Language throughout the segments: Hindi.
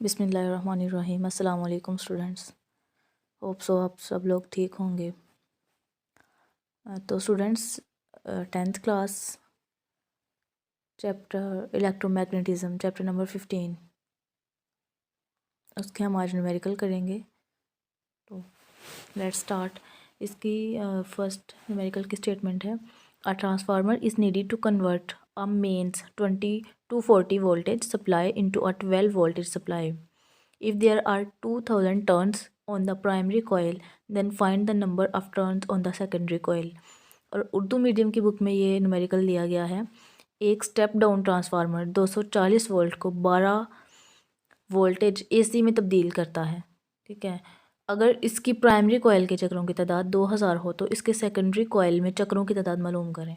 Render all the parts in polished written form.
बिस्मिल्लाहिर्रहमानिर्रहीम। अस्सलाम वालेकुम स्टूडेंट्स। होप सो आप सब लोग ठीक होंगे। तो students 10th class chapter electromagnetism chapter number 15 उसके हम आज न्यूमेरिकल करेंगे। तो लेट्स स्टार्ट। इसकी फर्स्ट न्यूमेरिकल की स्टेटमेंट है, a transformer is needed to convert a mains 20 to 40 voltage supply into a 12 voltage supply. If there are 2000 turns on the primary coil, then find the number of turns on the secondary coil. और उर्दू मीडियम की बुक में ये न्यूमेरिकल दिया गया है। एक स्टेप डाउन ट्रांसफार्मर 240 वोल्ट को 12 वोल्टेज एसी में तब्दील करता है। ठीक है, अगर इसकी प्राइमरी कॉइल के चक्रों की तादाद 2000 हो तो इसके सेकेंडरी कॉइल में चक्रों की तादाद मालूम करें।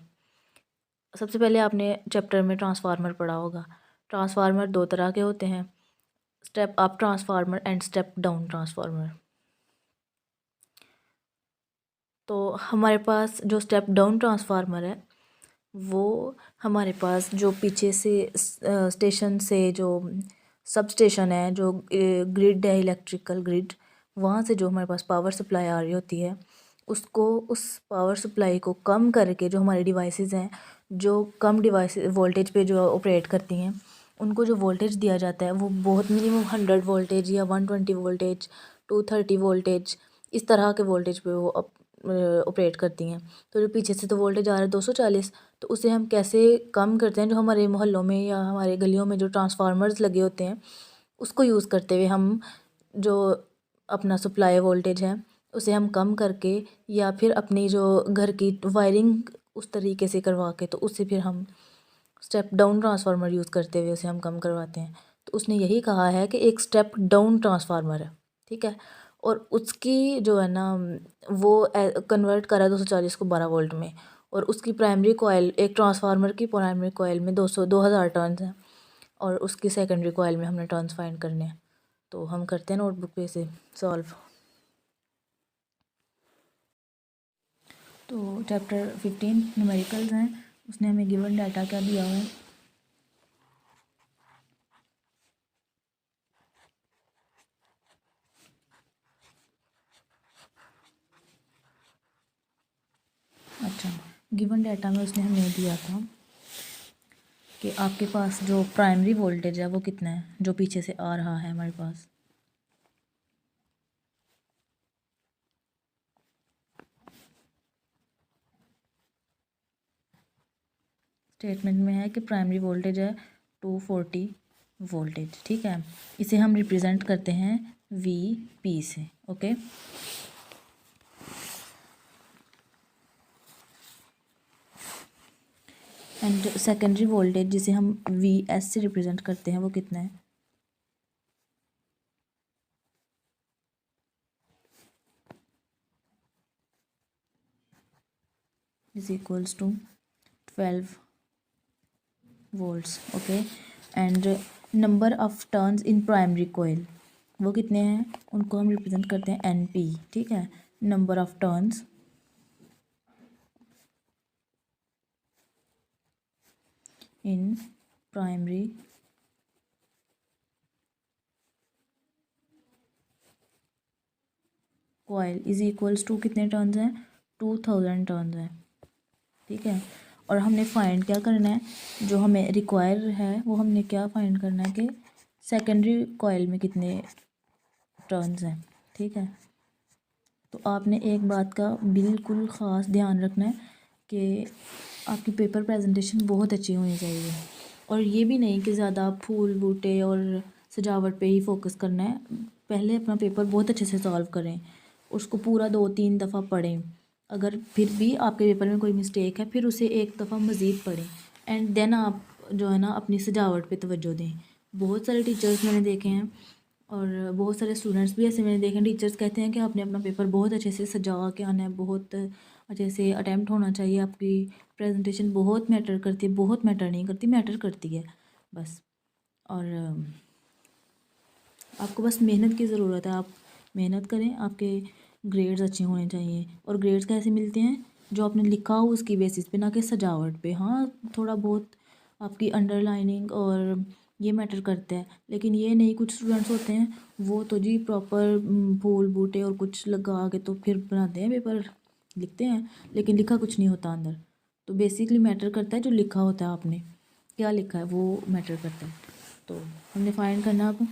सबसे पहले आपने चैप्टर में ट्रांसफार्मर पढ़ा होगा। ट्रांसफार्मर दो तरह के होते हैं, step up transformer and step down transformer. तो हमारे पास जो स्टेप डाउन ट्रांसफार्मर है वो हमारे पास जो पीछे से स्टेशन से जो सब स्टेशन है, जो ग्रिड है, इलेक्ट्रिकल ग्रिड, वहाँ से जो हमारे पास पावर सप्लाई आ रही होती है उसको, उस पावर सप्लाई को कम करके जो हमारे डिवाइसेस हैं जो कम डिवाइस वोल्टेज पे जो ऑपरेट करती हैं उनको जो वोल्टेज दिया जाता है वो बहुत मिनिमम 100 वोल्टेज या 120 वोल्टेज 230 वोल्टेज इस तरह के वोल्टेज पे वो ऑपरेट करती हैं। तो जो पीछे से तो वोल्टेज आ रहा है 240, तो उसे हम कैसे कम करते हैं, जो हमारे मोहल्लों में या हमारे गलियों में जो ट्रांसफार्मर्स लगे होते हैं उसको यूज़ करते हुए हम जो अपना सप्लाई वोल्टेज है उसे हम कम करके या फिर अपनी जो घर की वायरिंग उस तरीके से करवा के तो उससे फिर हम स्टेप डाउन ट्रांसफार्मर यूज़ करते हुए उसे हम कम करवाते हैं। तो उसने यही कहा है कि एक स्टेप डाउन ट्रांसफार्मर है, ठीक है, और उसकी जो है ना वो कन्वर्ट करा 240 को 12 वोल्ट में, और उसकी प्राइमरी कॉइल, एक ट्रांसफार्मर की प्राइमरी कॉइल में 2000 टर्न्स हैं और उसकी सेकेंडरी कॉइल में हमने टर्न्स फाइंड करने हैं। तो हम करते हैं नोटबुक पे से सॉल्व। तो चैप्टर 15 न्यूमेरिकल्स हैं, उसने हमें गिवन डाटा क्या दिया हुआ है। अच्छा, गिवन डाटा में उसने हमें दिया था कि आपके पास जो प्राइमरी वोल्टेज है वो कितना है, जो पीछे से आ रहा है हमारे पास। स्टेटमेंट में है कि प्राइमरी वोल्टेज है 240 वोल्टेज, ठीक है। इसे हम रिप्रेजेंट करते हैं वी पी से, ओके। एंड सेकेंडरी वोल्टेज जिसे हम वी एस से रिप्रेजेंट करते हैं वो कितना है, is equals to 12 volts, okay. And number of turns in primary coil वो कितने हैं, उनको हम रिप्रेजेंट करते हैं एन पी, ठीक है। Number of turns in primary coil is equals to कितने टर्न्स हैं, 2000 टर्न्स हैं, ठीक है। और हमने फाइंड क्या करना है, जो हमें रिक्वायर है वो हमने क्या फाइंड करना है कि सेकेंडरी कॉइल में कितने टर्न्स हैं, ठीक है। तो आपने एक बात का बिल्कुल ख़ास ध्यान रखना है कि आपकी पेपर प्रेजेंटेशन बहुत अच्छी होनी चाहिए, और ये भी नहीं कि ज़्यादा फूल बूटे और सजावट पे ही फोकस करना है। पहले अपना पेपर बहुत अच्छे से सॉल्व करें, उसको पूरा 2-3 दफ़ा पढ़ें, अगर फिर भी आपके पेपर में कोई मिस्टेक है फिर उसे एक दफ़ा मज़ीद पढ़ें, एंड देन आप जो है ना अपनी सजावट पे तवज्जो दें। बहुत सारे टीचर्स मैंने देखे हैं और बहुत सारे स्टूडेंट्स भी ऐसे मैंने देखे हैं, टीचर्स कहते हैं कि आपने अपना पेपर बहुत अच्छे से सजा के आना है, बहुत अच्छे से अटैम्प्ट होना चाहिए, आपकी प्रेजेंटेशन बहुत मैटर करती है। बहुत मैटर नहीं करती, मैटर करती है बस। और आपको बस मेहनत की ज़रूरत है, आप मेहनत करें, आपके ग्रेड्स अच्छे होने चाहिए। और ग्रेड्स कैसे मिलते हैं, जो आपने लिखा हो उसकी बेसिस पे, ना कि सजावट पे। हाँ, थोड़ा बहुत आपकी अंडरलाइनिंग और ये मैटर करता है। लेकिन ये नहीं, कुछ स्टूडेंट्स होते हैं वो तो जी प्रॉपर फूल बूटे और कुछ लगा के तो फिर बनाते हैं पेपर, लिखते हैं, लेकिन लिखा कुछ नहीं होता अंदर। तो बेसिकली मैटर करता है जो लिखा होता है, आपने क्या लिखा है वो मैटर करता है। तो हमने फाइंड करना अब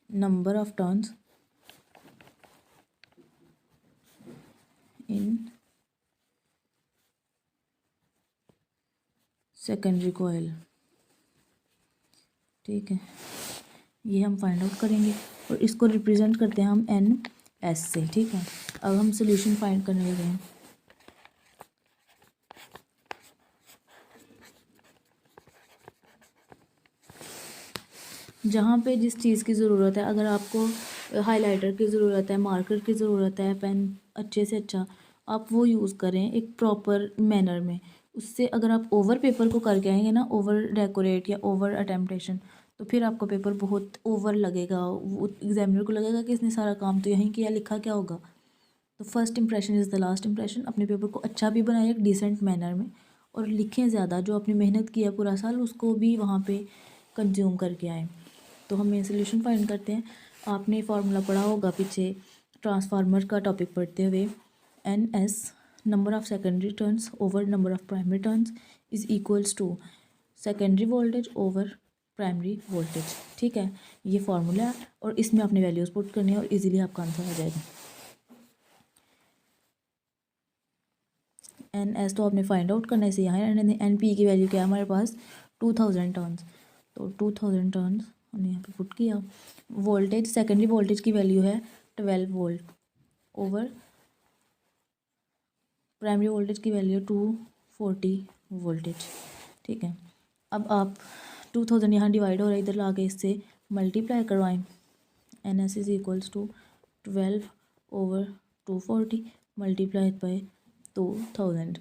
number of turns in secondary coil. ठीक है, ये हम फाइंड आउट करेंगे और इसको रिप्रेजेंट करते हैं हम NS से। ठीक है, अब हम सोल्यूशन फाइंड करने लगे हैं। जहाँ पे जिस चीज़ की ज़रूरत है, अगर आपको हाइलाइटर की ज़रूरत है, मार्कर की ज़रूरत है, पेन अच्छे से अच्छा, आप वो यूज़ करें एक प्रॉपर मैनर में। उससे अगर आप ओवर पेपर को करके आएंगे ना, ओवर डेकोरेट या ओवर अटेम्पटेशन, तो फिर आपका पेपर बहुत ओवर लगेगा। वो एग्जामिनर को लगेगा कि इसने सारा काम तो यहीं किया, लिखा क्या होगा। तो first impression is the last impression. अपने पेपर को अच्छा भी बनाए एक डिसेंट मैनर में, और लिखें ज़्यादा, जो आपने मेहनत किया पूरा साल उसको भी वहाँ पे कंज्यूम करके आए। तो हम ये सोल्यूशन फाइंड करते हैं। आपने फार्मूला पढ़ा होगा पीछे ट्रांसफार्मर का टॉपिक पढ़ते हुए, NS number of secondary turns over number of primary turns is equals to secondary voltage over primary voltage. ठीक है, ये फार्मूला है और इसमें आपने वैल्यूज़ पुट करनी है और इजीली आपका आंसर आ जाएगा। NS तो आपने फाइंड आउट करने से यहाँ है, NP की वैल्यू क्या है हमारे पास 2000 टर्न्स। तो 2000 टर्न्स हमने यहाँ पे पुट किया। वोल्टेज, सेकेंडरी वोल्टेज की वैल्यू है 12 वोल्ट ओवर प्राइमरी वोल्टेज की वैल्यू 240 वोल्टेज। ठीक है, अब आप 2000 यहाँ डिवाइड हो रहा है, इधर ला के इससे मल्टीप्लाई करवाएं। NS is equals to 12 over 240 multiply by 2000।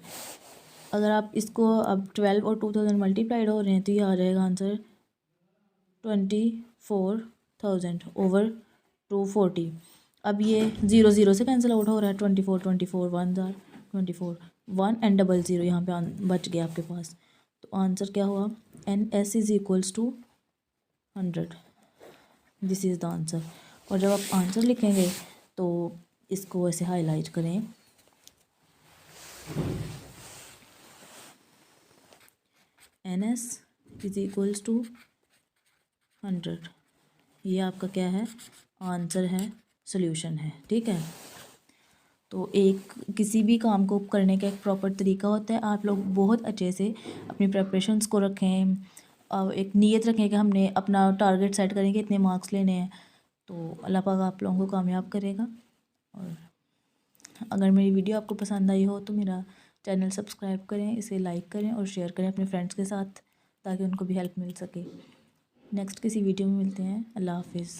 अगर आप इसको अब 12 और 2000 मल्टीप्लाइड हो रहे हैं तो ये आ जाएगा आंसर 24,000 ओवर 240। अब ये 0 0 से कैंसिल आउट हो रहा है, 24 24 1 जार 24 1 एंड 00 यहाँ पे बच गया आपके पास। तो आंसर क्या हुआ, NS is equals to 100। This is the answer. और जब आप आंसर लिखेंगे तो इसको ऐसे हाईलाइट करें, NS इज इक्वल्स टू 100। ये आपका क्या है, आंसर है, सोल्यूशन है। ठीक है, तो एक किसी भी काम को करने का एक प्रॉपर तरीका होता है। आप लोग बहुत अच्छे से अपनी प्रेपरेशंस को रखें और एक नीयत रखें कि हमने अपना टारगेट सेट करेंगे, इतने मार्क्स लेने हैं। तो अल्लाह पाक आप लोगों को कामयाब करेगा। और अगर मेरी वीडियो आपको पसंद आई हो तो मेरा चैनल सब्सक्राइब करें, इसे लाइक करें और शेयर करें अपने फ्रेंड्स के साथ, ताकि उनको भी हेल्प मिल सके। नेक्स्ट किसी वीडियो में मिलते हैं। अल्लाह हाफिज़।